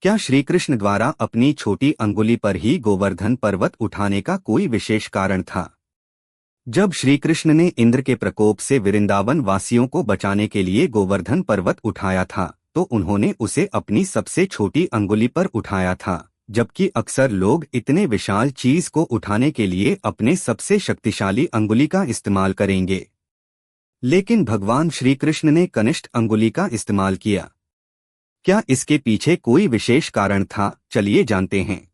क्या श्री कृष्ण द्वारा अपनी छोटी अंगुली पर ही गोवर्धन पर्वत उठाने का कोई विशेष कारण था? जब श्री कृष्ण ने इंद्र के प्रकोप से वृंदावन वासियों को बचाने के लिए गोवर्धन पर्वत उठाया था, तो उन्होंने उसे अपनी सबसे छोटी अंगुली पर उठाया था, जबकि अक्सर लोग इतने विशाल चीज को उठाने के लिए अपने सबसे शक्तिशाली अंगुली का इस्तेमाल करेंगे। लेकिन भगवान श्री कृष्ण ने कनिष्ठ अंगुली का इस्तेमाल किया। क्या इसके पीछे कोई विशेष कारण था? चलिए जानते हैं।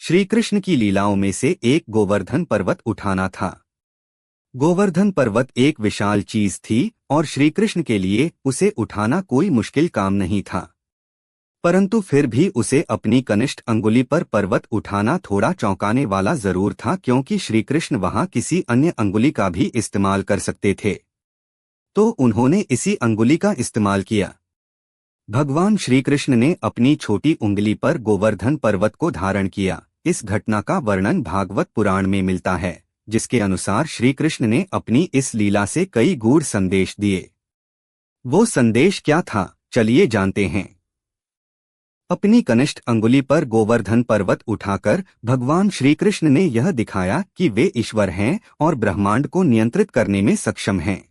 श्री कृष्ण की लीलाओं में से एक गोवर्धन पर्वत उठाना था। गोवर्धन पर्वत एक विशाल चीज थी और श्री कृष्ण के लिए उसे उठाना कोई मुश्किल काम नहीं था। परंतु फिर भी उसे अपनी कनिष्ठ अंगुली पर पर्वत उठाना थोड़ा चौंकाने वाला जरूर था, क्योंकि श्री कृष्ण वहां किसी अन्य अंगुली का भी इस्तेमाल कर सकते थे। तो उन्होंने इसी अंगुली का इस्तेमाल किया। भगवान श्री कृष्ण ने अपनी छोटी उंगली पर गोवर्धन पर्वत को धारण किया। इस घटना का वर्णन भागवत पुराण में मिलता है, जिसके अनुसार श्री कृष्ण ने अपनी इस लीला से कई गूढ़ संदेश दिए। वो संदेश क्या था, चलिए जानते हैं। अपनी कनिष्ठ अंगुली पर गोवर्धन पर्वत उठाकर भगवान श्री कृष्ण ने यह दिखाया कि वे ईश्वर हैं और ब्रह्मांड को नियंत्रित करने में सक्षम हैं।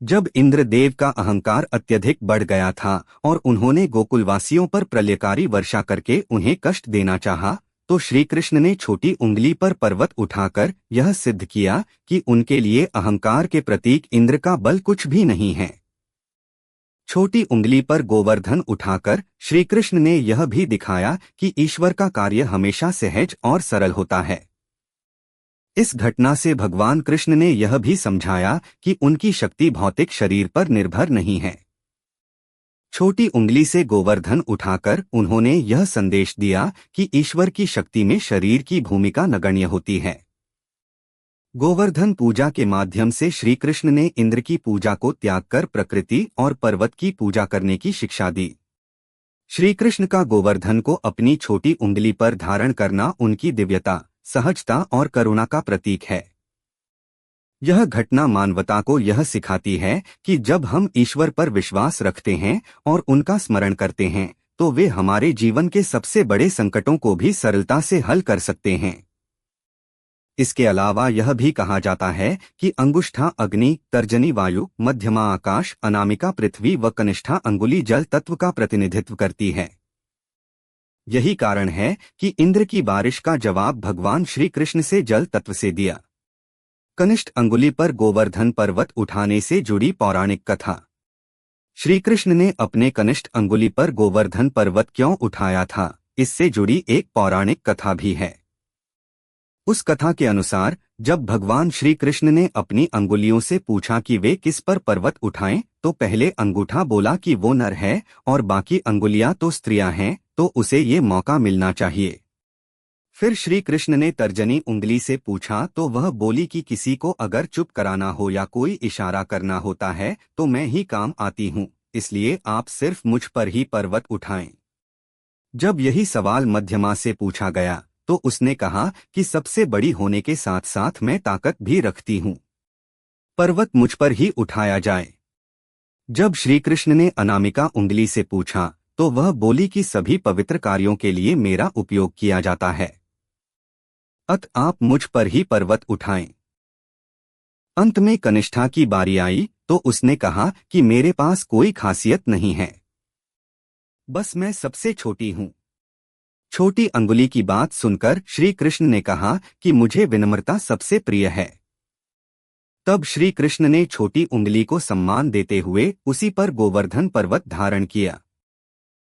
जब इंद्रदेव का अहंकार अत्यधिक बढ़ गया था और उन्होंने गोकुलवासियों पर प्रलयकारी वर्षा करके उन्हें कष्ट देना चाहा, तो श्री कृष्ण ने छोटी उंगली पर पर्वत उठाकर यह सिद्ध किया कि उनके लिए अहंकार के प्रतीक इंद्र का बल कुछ भी नहीं है। छोटी उंगली पर गोवर्धन उठाकर श्री कृष्ण ने यह भी दिखाया कि ईश्वर का कार्य हमेशा सहज और सरल होता है। इस घटना से भगवान कृष्ण ने यह भी समझाया कि उनकी शक्ति भौतिक शरीर पर निर्भर नहीं है। छोटी उंगली से गोवर्धन उठाकर उन्होंने यह संदेश दिया कि ईश्वर की शक्ति में शरीर की भूमिका नगण्य होती है। गोवर्धन पूजा के माध्यम से श्री कृष्ण ने इंद्र की पूजा को त्याग कर प्रकृति और पर्वत की पूजा करने की शिक्षा दी। श्री कृष्ण का गोवर्धन को अपनी छोटी उंगली पर धारण करना उनकी दिव्यता, सहजता और करुणा का प्रतीक है। यह घटना मानवता को यह सिखाती है कि जब हम ईश्वर पर विश्वास रखते हैं और उनका स्मरण करते हैं, तो वे हमारे जीवन के सबसे बड़े संकटों को भी सरलता से हल कर सकते हैं। इसके अलावा यह भी कहा जाता है कि अंगुष्ठा अग्नि, तर्जनी वायु, मध्यमा आकाश, अनामिका पृथ्वी व कनिष्ठा अंगुली जल तत्व का प्रतिनिधित्व करती है। यही कारण है कि इंद्र की बारिश का जवाब भगवान श्री कृष्ण से जल तत्व से दिया। कनिष्ठ अंगुली पर गोवर्धन पर्वत उठाने से जुड़ी पौराणिक कथा। श्री कृष्ण ने अपने कनिष्ठ अंगुली पर गोवर्धन पर्वत क्यों उठाया था, इससे जुड़ी एक पौराणिक कथा भी है। उस कथा के अनुसार जब भगवान श्री कृष्ण ने अपनी अंगुलियों से पूछा कि वे किस पर पर्वत उठाएं, तो पहले अंगूठा बोला कि वो नर है और बाकी अंगुलियां तो स्त्रियां हैं, तो उसे ये मौका मिलना चाहिए। फिर श्री कृष्ण ने तर्जनी उंगली से पूछा तो वह बोली कि किसी को अगर चुप कराना हो या कोई इशारा करना होता है तो मैं ही काम आती हूँ, इसलिए आप सिर्फ मुझ पर ही पर्वत उठाएं। जब यही सवाल मध्यमा से पूछा गया तो उसने कहा कि सबसे बड़ी होने के साथ साथ मैं ताकत भी रखती हूँ, पर्वत मुझ पर ही उठाया जाए। जब श्री कृष्ण ने अनामिका उंगली से पूछा तो वह बोली कि सभी पवित्र कार्यों के लिए मेरा उपयोग किया जाता है, अत आप मुझ पर ही पर्वत उठाएं। अंत में कनिष्ठा की बारी आई तो उसने कहा कि मेरे पास कोई खासियत नहीं है, बस मैं सबसे छोटी हूँ। छोटी अंगुली की बात सुनकर श्री कृष्ण ने कहा कि मुझे विनम्रता सबसे प्रिय है। तब श्री कृष्ण ने छोटी उंगली को सम्मान देते हुए उसी पर गोवर्धन पर्वत धारण किया।